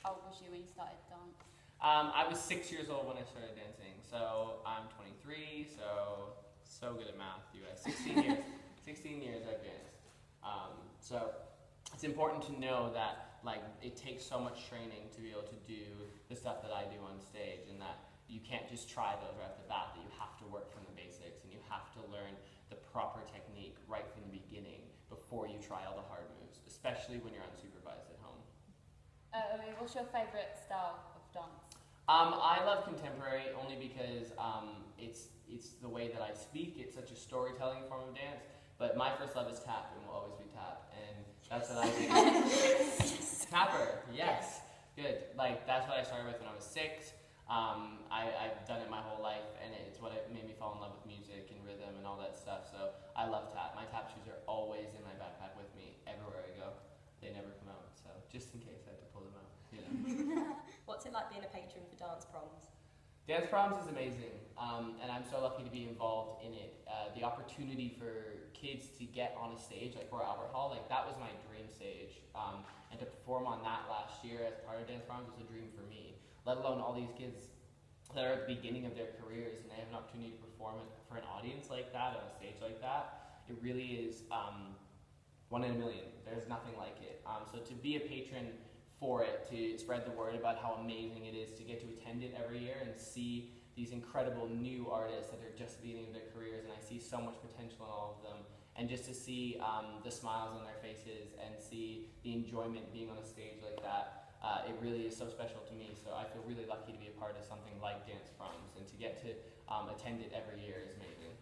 old was you when you started dance? I was 6 years old when I started dancing, so I'm 23, so good at math, you guys. 16 years, 16 years I've danced. So it's important to know that like it takes so much training to be able to do the stuff that I do on stage, and that you can't just try those right off the bat, that you have to work from the basics, and you have to learn the proper technique right from the beginning before you try all the hard moves, especially when you're unsupervised at home. What's your favourite style of dance? I love contemporary only because it's the way that I speak. It's such a storytelling form of dance. But my first love is tap and will always be tap, and that's what I do. Tapper, yes, good. Like that's what I started with when I was 6. I've done it my whole life, and it's what made me fall in love with music and rhythm and all that stuff. So I love tap. My tap shoes are always in my backpack with me everywhere I go. They never come out, so just in case I have to pull them out. You know. What's it like being a patron for dance proms? Dance proms is amazing, and I'm so lucky to be involved in it. The opportunity for kids to get on a stage like Royal Albert Hall, like that was my dream stage, and to perform on that last year as part of dance proms was a dream for me. Let alone all these kids that are at the beginning of their careers and they have an opportunity to perform for an audience like that on a stage like that. It really is one in a million. There's nothing like it. So to be a patron for it, to spread the word about how amazing it is to get to attend it every year and see these incredible new artists that are just beginning of their careers, and I see so much potential in all of them, and just to see the smiles on their faces and see the enjoyment being on a stage like that, it really is so special to me. So I feel really lucky to be a part of something like dance proms, and to get to attend it every year is amazing.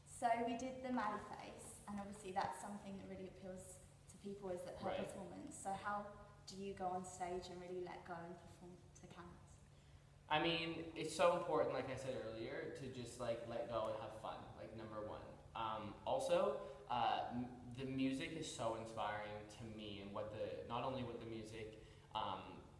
So we did the Maddie face, and obviously that's something that really appeals to people, is that her performance. So how do you go on stage and really let go and perform to canvas? I mean, it's so important, like I said earlier, to just like let go and have fun, like number one. Also, the music is so inspiring to me, and not only what the music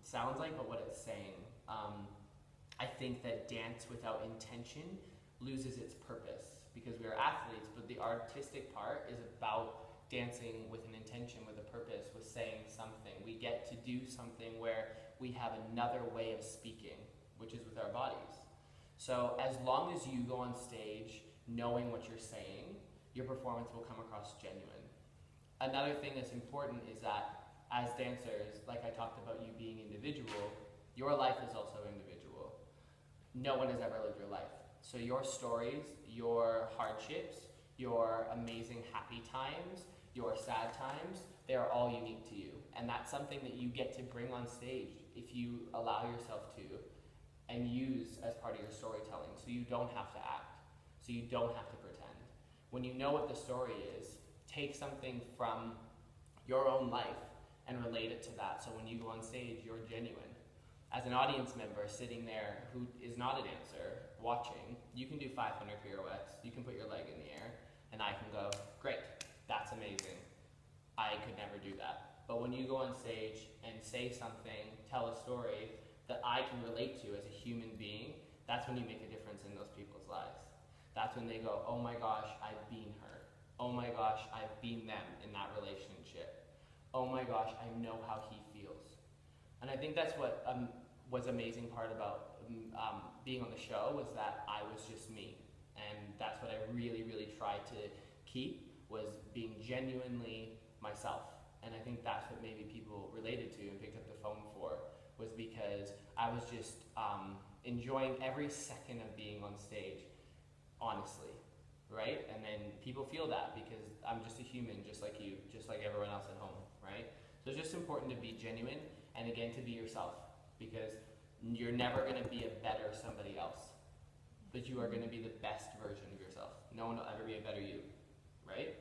sounds like, but what it's saying. I think that dance without intention loses its purpose, because we are athletes, but the artistic part is about dancing with an intention, with a purpose, with saying something. We get to do something where we have another way of speaking, which is with our bodies. So as long as you go on stage knowing what you're saying, your performance will come across genuine. Another thing that's important is that as dancers, like I talked about you being individual, your life is also individual. No one has ever lived your life. So your stories, your hardships, your amazing happy times, your sad times, they are all unique to you. And that's something that you get to bring on stage if you allow yourself to, and use as part of your storytelling. So you don't have to act. So you don't have to pretend. When you know what the story is, take something from your own life and relate it to that. So when you go on stage, you're genuine. As an audience member sitting there who is not a dancer, watching, you can do 500 pirouettes, you can put your leg in the air, and I can go, great, that's amazing. I could never do that. But when you go on stage and say something, tell a story that I can relate to as a human being, that's when you make a difference in those people's lives. That's when they go, oh my gosh, I've been her. Oh my gosh, I've been them in that relationship. Oh my gosh, I know how he feels. And I think that's what was amazing part about being on the show, was that I was just me. And that's what I really, really tried to keep, was being genuinely myself. And I think that's what maybe people related to and picked up the phone for, was because I was just enjoying every second of being on stage, honestly, right? And then people feel that because I'm just a human, just like you, just like everyone else at home, right? So it's just important to be genuine, and again, to be yourself, because you're never going to be a better somebody else, but you are going to be the best version of yourself. No one will ever be a better you, right?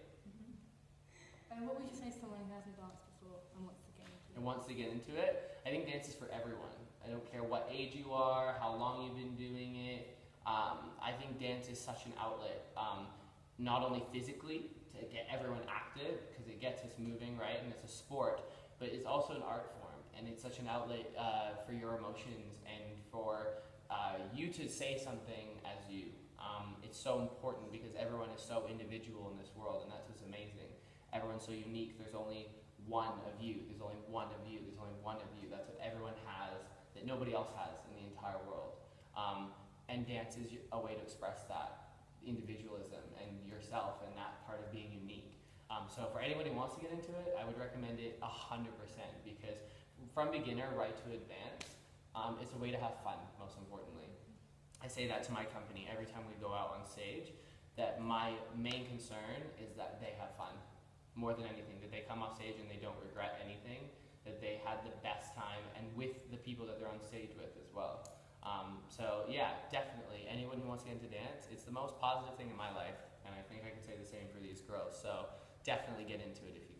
And what would you say to someone who hasn't danced before and wants to get into it? And wants to get into it? I think dance is for everyone. I don't care what age you are, how long you've been doing it. I think dance is such an outlet, not only physically to get everyone active, because it gets us moving, right, and it's a sport, but it's also an art form, and it's such an outlet for your emotions and for you to say something as you. It's so important because everyone is so individual in this world, and that's what's amazing. Everyone's so unique. There's only one of you. There's only one of you. There's only one of you. That's what everyone has that nobody else has in the entire world. And dance is a way to express that individualism and yourself and that part of being unique. So for anyone who wants to get into it, I would recommend it 100% because from beginner right to advanced, it's a way to have fun, most importantly. I say that to my company every time we go out on stage, that my main concern is that they have fun more than anything, that they come off stage and they don't regret anything, that they had the best time and with the people that they're on stage with as well. So yeah, definitely anyone who wants to get into dance, it's the most positive thing in my life, and I think I can say the same for these girls. So definitely get into it if you